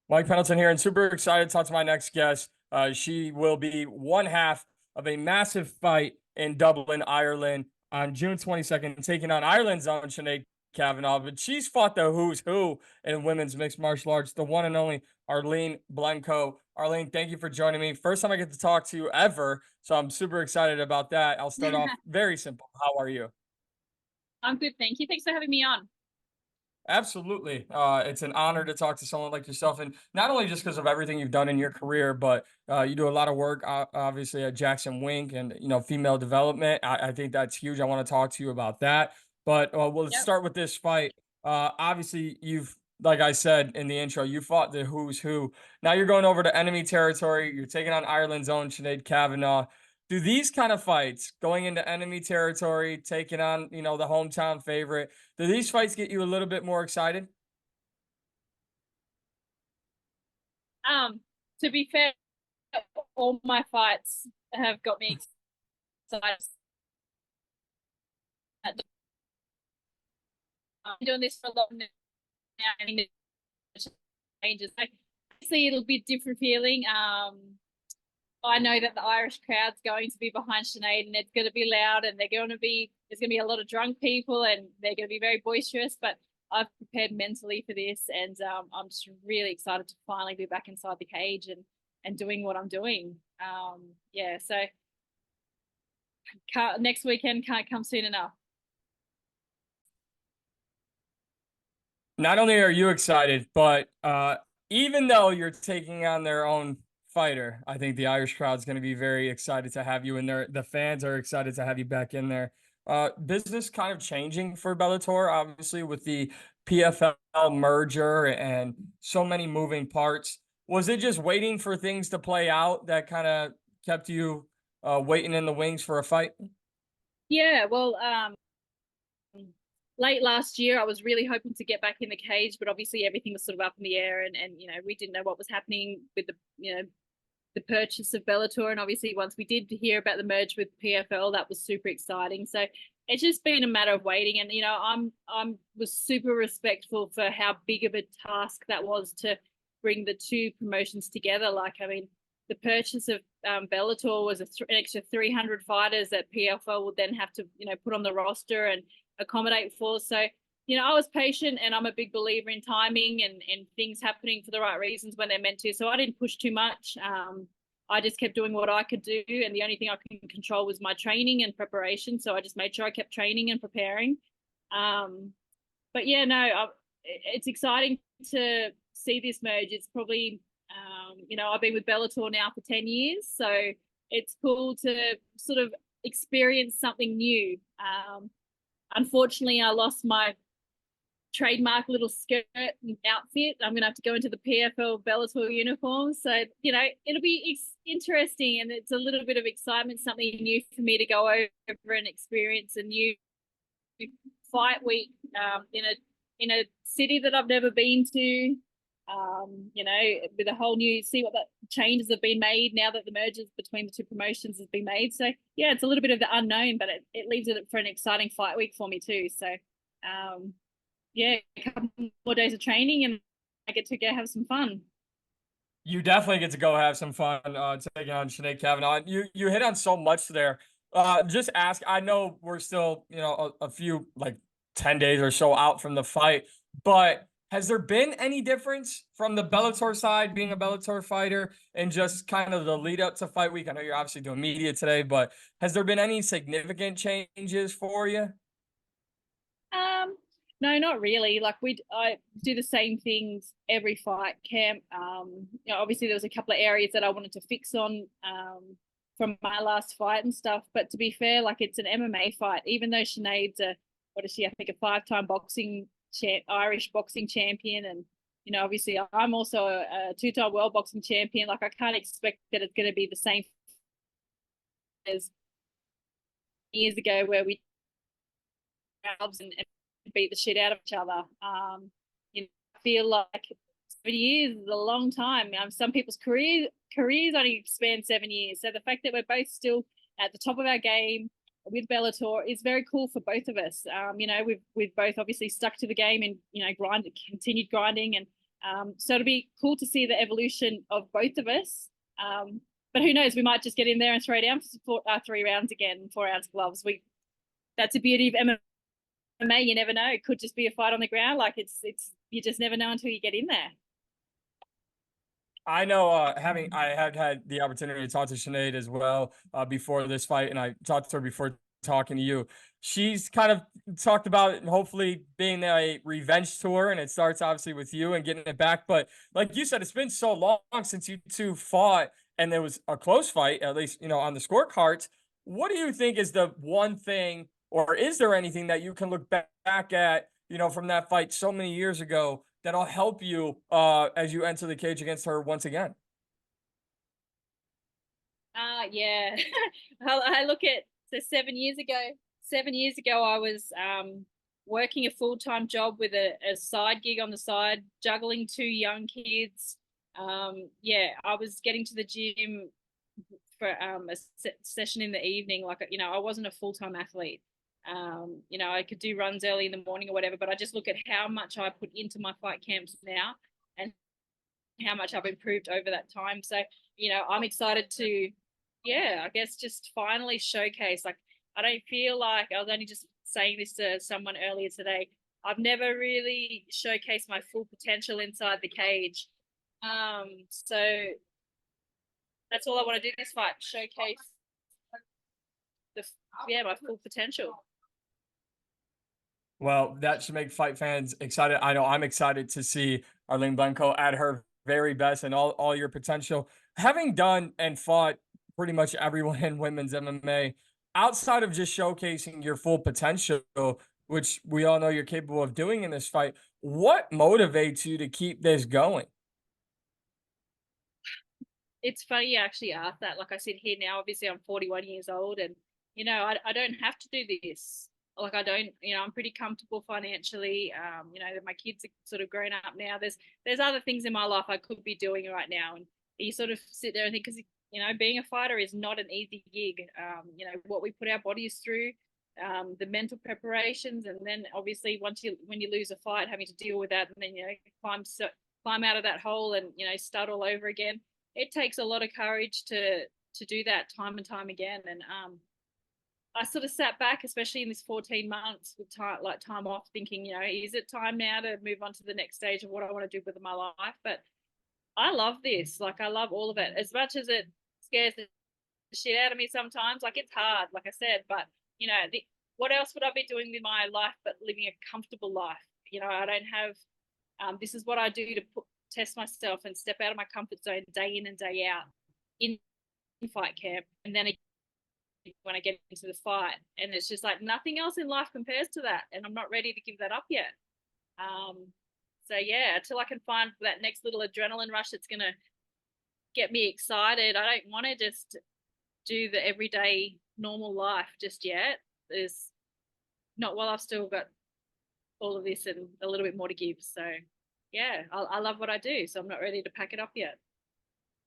Mike Pendleton here, and super excited to talk to my next guest. She will be one half of a massive fight in Dublin, Ireland on June 22nd, taking on Ireland's own Sinead Kavanagh. But she's fought the who's who in women's mixed martial arts, the one and only Arlene Blencowe. Arlene, thank you for joining me. First time I get to talk to you ever, so I'm super excited about that. I'll start off very simple. How are you? I'm good, thank you. Thanks for having me on. Absolutely. It's an honor to talk to someone like yourself. And not only just because of everything you've done in your career, but you do a lot of work, obviously, at Jackson Wink and, female development. I think that's huge. I want to talk to you about that. But we'll Yep. start with this fight. Obviously, like I said in the intro, you fought the who's who. Now you're going over to enemy territory. You're taking on Ireland's own Sinead Kavanagh. Do these kind of fights, going into enemy territory, taking on, the hometown favorite, do these fights get you a little bit more excited? To be fair, all my fights have got me excited. I'm doing this for a long now, and it changes. Obviously, it'll be a different feeling. I know that the Irish crowd's going to be behind Sinead, and it's going to be loud, and there's going to be a lot of drunk people, and they're going to be very boisterous. But I've prepared mentally for this, and I'm just really excited to finally be back inside the cage and doing what I'm doing. Yeah, so next weekend can't come soon enough. Not only are you excited, but even though you're taking on their own fighter, I think the Irish crowd's going to be very excited to have you in there. The fans are excited to have you back in there. Business kind of changing for Bellator, obviously, with the PFL merger and so many moving parts. Was it just waiting for things to play out that kind of kept you waiting in the wings for a fight? Yeah, well, late last year, I was really hoping to get back in the cage, but obviously everything was sort of up in the air, and we didn't know what was happening with the purchase of Bellator, and obviously once we did hear about the merge with PFL, that was super exciting. So it's just been a matter of waiting, and I'm was super respectful for how big of a task that was to bring the two promotions together. Like, I mean, the purchase of Bellator was an extra 300 fighters that PFL would then have to put on the roster and accommodate for. So I was patient, and I'm a big believer in timing and things happening for the right reasons when they're meant to. So I didn't push too much. I just kept doing what I could do, and the only thing I can control was my training and preparation. So I just made sure I kept training and preparing. But yeah, no, it's exciting to see this merge. It's probably, I've been with Bellator now for 10 years, so it's cool to sort of experience something new. Unfortunately, I lost my trademark little skirt and outfit. I'm going to have to go into the PFL Bellator uniform. So, it'll be interesting, and it's a little bit of excitement, something new for me to go over and experience a new fight week in a city that I've never been to. With a whole new, see what the changes have been made now that the mergers between the two promotions has been made. So yeah, it's a little bit of the unknown, but it leaves it for an exciting fight week for me too. So yeah, a couple more days of training, and I get to go have some fun. You definitely get to go have some fun taking on Sinead Kavanagh. You hit on so much there. Just ask. I know we're still a few like 10 days or so out from the fight, but has there been any difference from the Bellator side, being a Bellator fighter, and just kind of the lead up to fight week? I know you're obviously doing media today, but has there been any significant changes for you? Um, no, not really. Like I do the same things every fight camp. Obviously there was a couple of areas that I wanted to fix on from my last fight and stuff. But to be fair, like, it's an MMA fight. Even though Sinead's what is she? I think a five-time Irish boxing champion, and obviously I'm also a two-time world boxing champion. Like, I can't expect that it's going to be the same as years ago where we and beat the shit out of each other. I feel like 7 years is a long time. Some people's careers only span 7 years. So the fact that we're both still at the top of our game with Bellator is very cool for both of us. We've both obviously stuck to the game and continued grinding, and So it'll be cool to see the evolution of both of us. But who knows? We might just get in there and throw down for 3 rounds again, 4-ounce gloves. That's the beauty of MMA. You never know. It could just be a fight on the ground. Like it's you just never know until you get in there. I know, I had the opportunity to talk to Sinead as well before this fight, and I talked to her before talking to you. She's kind of talked about hopefully being a revenge tour, and it starts obviously with you and getting it back. But like you said, it's been so long since you two fought, and there was a close fight, at least on the scorecards. What do you think is the one thing, or is there anything that you can look back at, from that fight so many years ago that'll help you as you enter the cage against her once again? Yeah. I look at so 7 years ago. 7 years ago, I was working a full-time job with a side gig on the side, juggling 2 young kids. Yeah, I was getting to the gym for a session in the evening. Like, I wasn't a full-time athlete. I could do runs early in the morning or whatever, but I just look at how much I put into my fight camps now and how much I've improved over that time. So, I'm excited to, yeah, I guess just finally showcase. Like, I don't feel like I was only just saying this to someone earlier today. I've never really showcased my full potential inside the cage. So that's all I want to do this fight, showcase the my full potential. Well, that should make fight fans excited. I know I'm excited to see Arlene Blencowe at her very best and all your potential. Having done and fought pretty much everyone in women's MMA, outside of just showcasing your full potential, which we all know you're capable of doing in this fight, what motivates you to keep this going? It's funny you actually asked that. Like I sit here now, obviously I'm 41 years old, and I don't have to do this. Like I don't, I'm pretty comfortable financially. My kids are sort of grown up now. There's other things in my life I could be doing right now, and you sort of sit there and think, because being a fighter is not an easy gig. What we put our bodies through, the mental preparations, and then obviously when you lose a fight, having to deal with that, and then climb out of that hole and start all over again. It takes a lot of courage to do that time and time again. And I sort of sat back, especially in this 14 months with time off, thinking, is it time now to move on to the next stage of what I want to do with my life? But I love this. Like I love all of it. As much as it scares the shit out of me sometimes, like it's hard, like I said, but what else would I be doing with my life but living a comfortable life? I don't have this is what I do to test myself and step out of my comfort zone day in and day out in fight camp. And then when I get into the fight, and it's just like nothing else in life compares to that. And I'm not ready to give that up yet. So yeah, until I can find that next little adrenaline rush that's going to get me excited, I don't want to just do the everyday normal life just yet. There's not while I've still got all of this and a little bit more to give. So yeah, I love what I do. So I'm not ready to pack it up yet.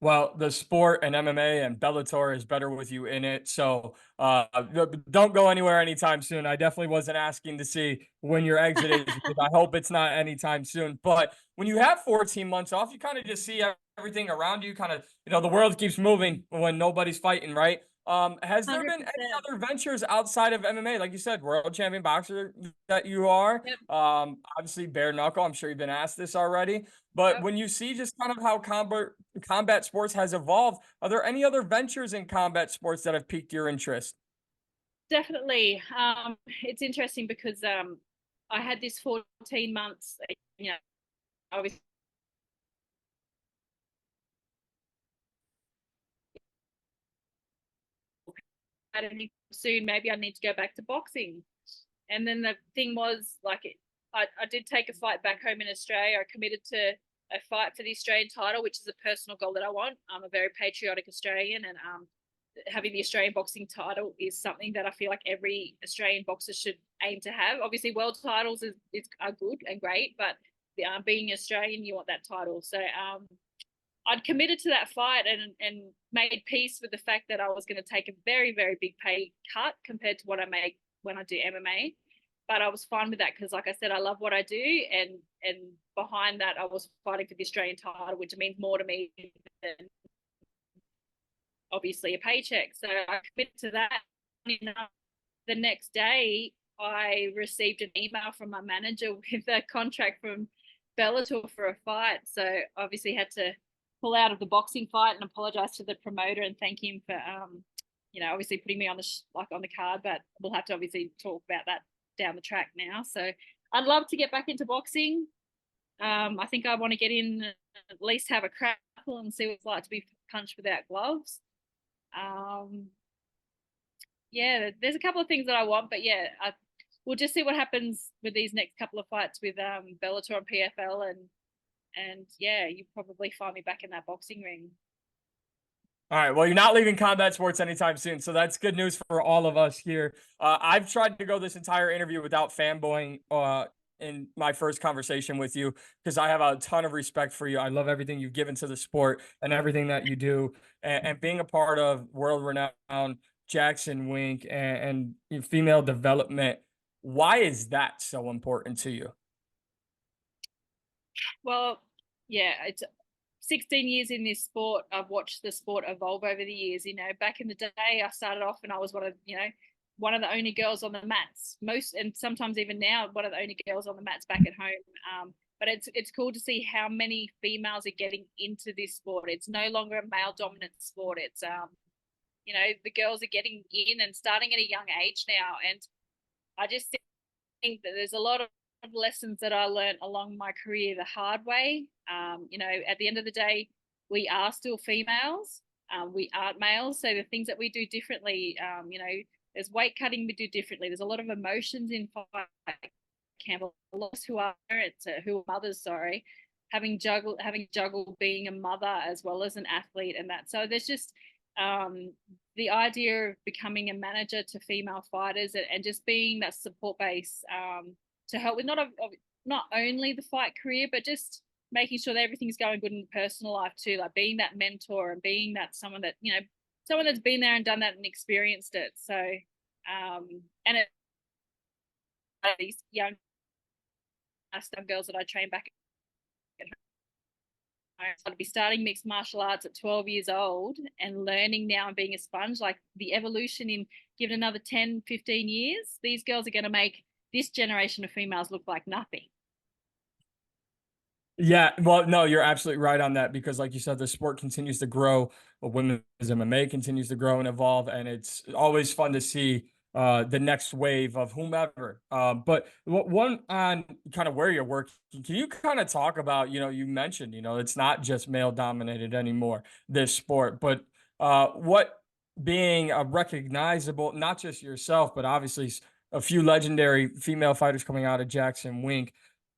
Well, the sport and MMA and Bellator is better with you in it. So don't go anywhere anytime soon. I definitely wasn't asking to see when your exit is, because I hope it's not anytime soon. But when you have 14 months off, you kind of just see everything around you. Kind of, the world keeps moving when nobody's fighting, right? Has there been any 100%. other ventures outside of MMA? Like you said, world champion boxer that you are. Yep. Obviously bare knuckle. I'm sure you've been asked this already. But Yep. when you see just kind of how combat sports has evolved, are there any other ventures in combat sports that have piqued your interest? Definitely. It's interesting because I had this 14 months, obviously soon maybe I need to go back to boxing. And then the thing was like I did take a fight back home in Australia. I committed to a fight for the Australian title, which is a personal goal that I want. I'm a very patriotic Australian, and having the Australian boxing title is something that I feel like every Australian boxer should aim to have. Obviously, world titles are good and great, but being Australian, you want that title. So I'd committed to that fight and made peace with the fact that I was going to take a very, very big pay cut compared to what I make when I do MMA. but I was fine with that because, like I said, I love what I do, and behind that, I was fighting for the Australian title, which means more to me than obviously a paycheck. So I committed to that. The next day, I received an email from my manager with a contract from Bellator for a fight. So obviously had to pull out of the boxing fight and apologize to the promoter and thank him for, obviously putting me on on the card. But we'll have to obviously talk about that down the track now. So I'd love to get back into boxing. I think I want to get in, at least have a crackle and see what it's like to be punched without gloves. Um, yeah, there's a couple of things that I want, but yeah, we'll just see what happens with these next couple of fights with Bellator and PFL, and yeah, you probably find me back in that boxing ring. All right. Well, you're not leaving combat sports anytime soon, so that's good news for all of us here. I've tried to go this entire interview without fanboying in my first conversation with you because I have a ton of respect for you. I love everything you've given to the sport and everything that you do, and being a part of world-renowned Jackson Wink and female development. Why is that so important to you? Well, yeah, it's 16 years in this sport. I've watched the sport evolve over the years. Back in the day, I started off and I was one of the only girls on the mats. Most, and sometimes even now, one of the only girls on the mats back at home. But it's cool to see how many females are getting into this sport. It's no longer a male dominant sport. It's the girls are getting in and starting at a young age now. And I just think that there's a lot of lessons that I learned along my career the hard way. At the end of the day, we are still females. We aren't males. So the things that we do differently, there's weight cutting we do differently. There's a lot of emotions in fight camp. A lot of who are parents, who are mothers, sorry, having juggled being a mother as well as an athlete and that. So there's just the idea of becoming a manager to female fighters and just being that support base to help with not only the fight career, but just making sure that everything's going good in personal life too, like being that mentor and being that someone that's been there and done that and experienced it. So and these young girls that I train back at home, I'd be starting mixed martial arts at 12 years old and learning now and being a sponge, like the evolution in given another 10, 15 years, these girls are going to make this generation of females look like nothing. Yeah, well, no, you're absolutely right on that because, like you said, the sport continues to grow. Women's MMA continues to grow and evolve, and it's always fun to see the next wave of whomever. But one on kind of where you're working, can you kind of talk about, you mentioned, it's not just male dominated anymore, this sport, but what being a recognizable, not just yourself, but obviously a few legendary female fighters coming out of Jackson Wink.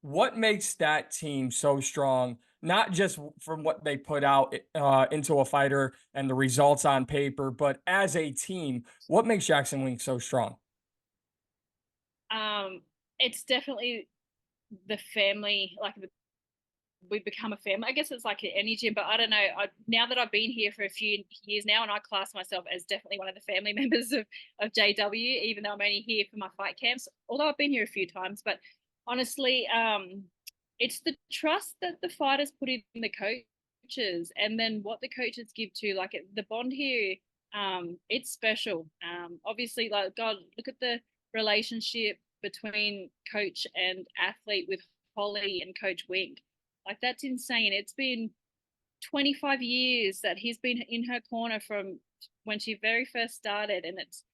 What makes that team so strong, not just from what they put out into a fighter and the results on paper, but as a team, what makes Jackson Wink so strong? It's definitely the family, like we become a family. I guess it's like any gym, but I don't know. Now that I've been here for a few years now, and I class myself as definitely one of the family members of JW, even though I'm only here for my fight camps, although I've been here a few times. But honestly, it's the trust that the fighters put in the coaches, and then what the coaches give to like the bond here. It's special. Obviously, like God, look at the relationship between coach and athlete with Holly and Coach Wink. Like that's insane. It's been 25 years that he's been in her corner from when she very first started, and it's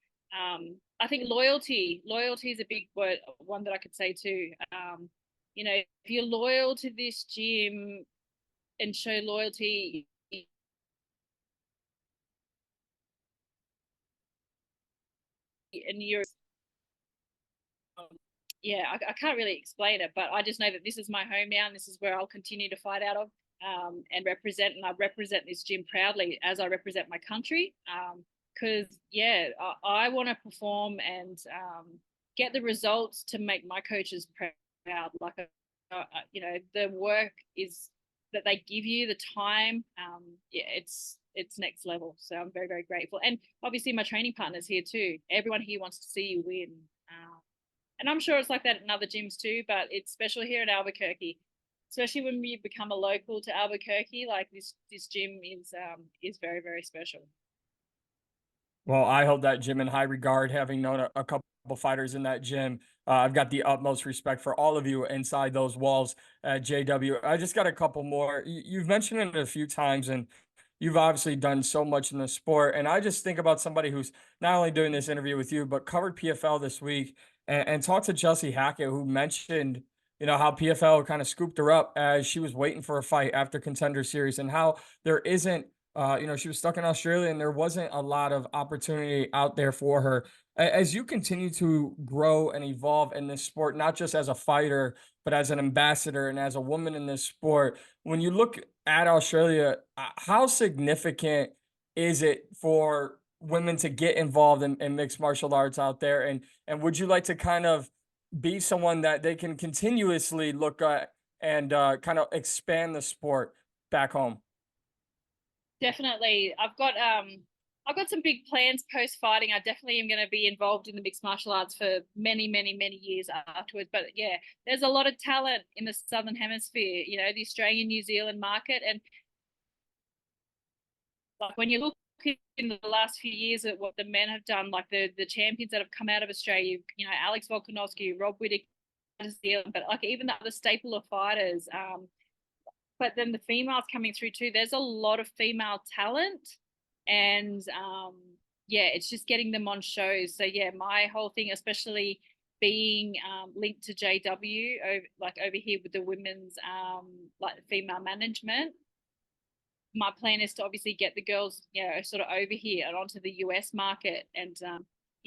I think loyalty is a big word, one that I could say too. If you're loyal to this gym and show loyalty, and you're yeah, I can't really explain it, but I just know that this is my home now, and this is where I'll continue to fight out of and represent. And I represent this gym proudly as I represent my country. Because yeah, I want to perform and get the results to make my coaches proud. Like, the work is that they give you, the time. Yeah, it's next level. So I'm very, very grateful. And obviously, my training partners here too. Everyone here wants to see you win. And I'm sure it's like that in other gyms too, but it's special here in Albuquerque, especially when you become a local to Albuquerque. Like this gym is very very special. Well, I hold that gym in high regard, having known a couple fighters in that gym. I've got the utmost respect for all of you inside those walls at JW. I just got a couple more. You've mentioned it a few times, and you've obviously done so much in the sport. And I just think about somebody who's not only doing this interview with you, but covered PFL this week and talked to Chelsea Hackett, who mentioned, how PFL kind of scooped her up as she was waiting for a fight after Contender Series, and how there isn't she was stuck in Australia and there wasn't a lot of opportunity out there for her. As you continue to grow and evolve in this sport, not just as a fighter, but as an ambassador and as a woman in this sport, when you look at Australia, how significant is it for women to get involved in mixed martial arts out there? And would you like to kind of be someone that they can continuously look at and kind of expand the sport back home? Definitely. I've got some big plans post fighting. I definitely am going to be involved in the mixed martial arts for many, many, many years afterwards. But yeah, there's a lot of talent in the Southern Hemisphere, the Australian, New Zealand market. And like when you look in the last few years at what the men have done, like the champions that have come out of Australia, Alex Volkanovski, Rob Whittaker, but like even the other staple of fighters, but then the females coming through too. There's a lot of female talent, and yeah, it's just getting them on shows. So yeah, my whole thing, especially being linked to JW, over here with the women's like female management. My plan is to obviously get the girls, sort of over here and onto the US market, and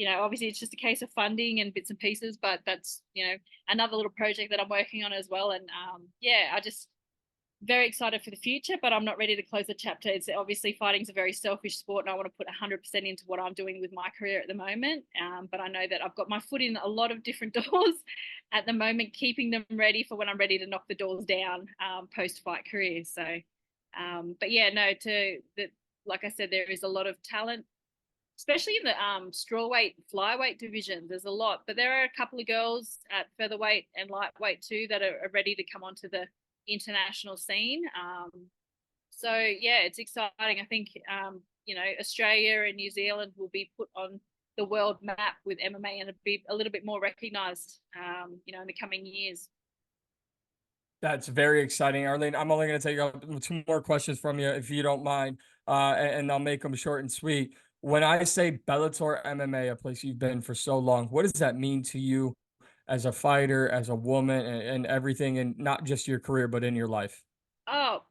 obviously it's just a case of funding and bits and pieces, but that's another little project that I'm working on as well. And yeah, I just very excited for the future, but I'm not ready to close the chapter. It's obviously fighting's a very selfish sport, and I want to put 100% into what I'm doing with my career at the moment. But I know that I've got my foot in a lot of different doors at the moment, keeping them ready for when I'm ready to knock the doors down post-fight career. So, but yeah, no, like I said, there is a lot of talent, especially in the strawweight, flyweight division. There's a lot, but there are a couple of girls at featherweight and lightweight too that are ready to come onto the international scene. So yeah, it's exciting. I think Australia and New Zealand will be put on the world map with MMA and be a little bit more recognized, in the coming years. That's very exciting, Arlene. I'm only going to take two more questions from you, if you don't mind, and I'll make them short and sweet. When I say Bellator MMA, a place you've been for so long, what does that mean to you as a fighter, as a woman, and everything, and not just your career, but in your life? Oh,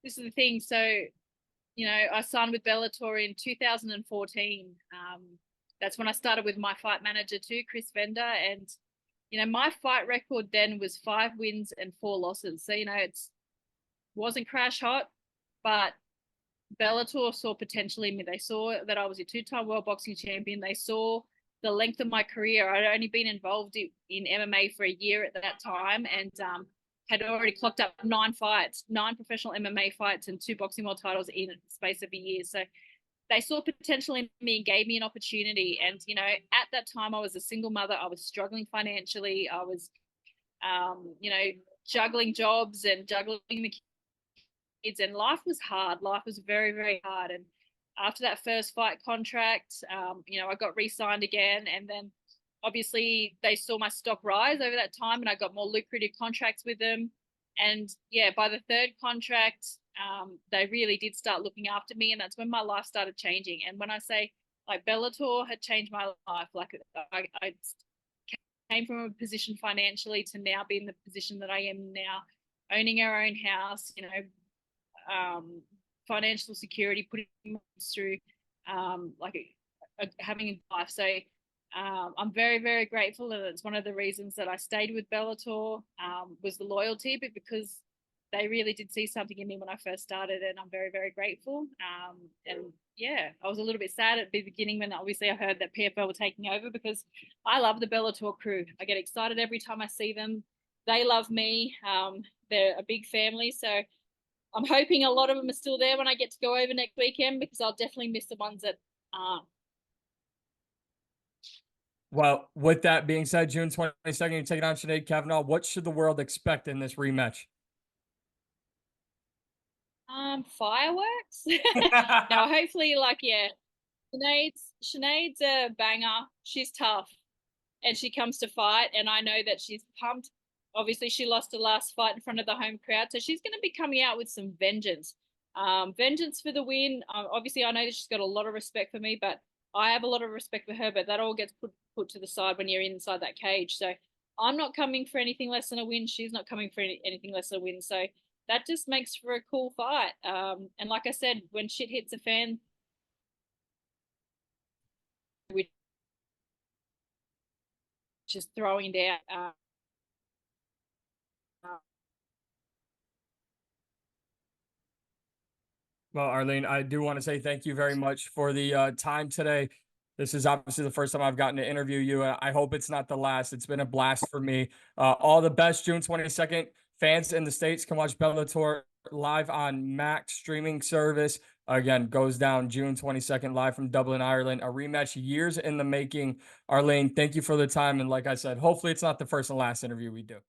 this is the thing. So, I signed with Bellator in 2014. That's when I started with my fight manager too, Chris Vender, and my fight record then was 5 wins and 4 losses. So, it's wasn't crash hot, but Bellator saw potential in me. They saw that I was a 2-time world boxing champion. They saw the length of my career. I'd only been involved in MMA for a year at that time, and had already clocked up 9 fights, 9 professional MMA fights, and 2 boxing world titles in the space of a year. So they saw potential in me and gave me an opportunity. And at that time, I was a single mother. I was struggling financially. I was, juggling jobs and juggling the kids, and life was hard. Life was very, very hard. And after that first fight contract, I got re-signed again, and then obviously they saw my stock rise over that time, and I got more lucrative contracts with them. And yeah, by the third contract, they really did start looking after me, and that's when my life started changing. And when I say like Bellator had changed my life, like I came from a position financially to now be in the position that I am now, owning our own house, financial security, putting through having a life. So I'm very, very grateful, and it's one of the reasons that I stayed with Bellator, was the loyalty, but because they really did see something in me when I first started, and I'm very, very grateful. And yeah, I was a little bit sad at the beginning when obviously I heard that PFL were taking over, because I love the Bellator crew. I get excited every time I see them. They love me. They're a big family, so I'm hoping a lot of them are still there when I get to go over next weekend, because I'll definitely miss the ones that aren't. Well, with that being said, June 22nd, you're taking on Sinead Kavanagh. What should the world expect in this rematch? Fireworks? No, hopefully, like, yeah, Sinead's a banger. She's tough and she comes to fight, and I know that she's pumped. Obviously, she lost her last fight in front of the home crowd, so she's going to be coming out with some vengeance. Vengeance for the win. Obviously, I know that she's got a lot of respect for me, but I have a lot of respect for her. But that all gets put to the side when you're inside that cage. So I'm not coming for anything less than a win. She's not coming for anything less than a win. So that just makes for a cool fight. And like I said, when shit hits a fan, which is throwing down. Well, Arlene, I do want to say thank you very much for the time today. This is obviously the first time I've gotten to interview you. I hope it's not the last. It's been a blast for me. All the best, June 22nd. Fans in the States can watch Bellator live on Max streaming service. Again, goes down June 22nd, live from Dublin, Ireland. A rematch years in the making. Arlene, thank you for the time. And like I said, hopefully it's not the first and last interview we do.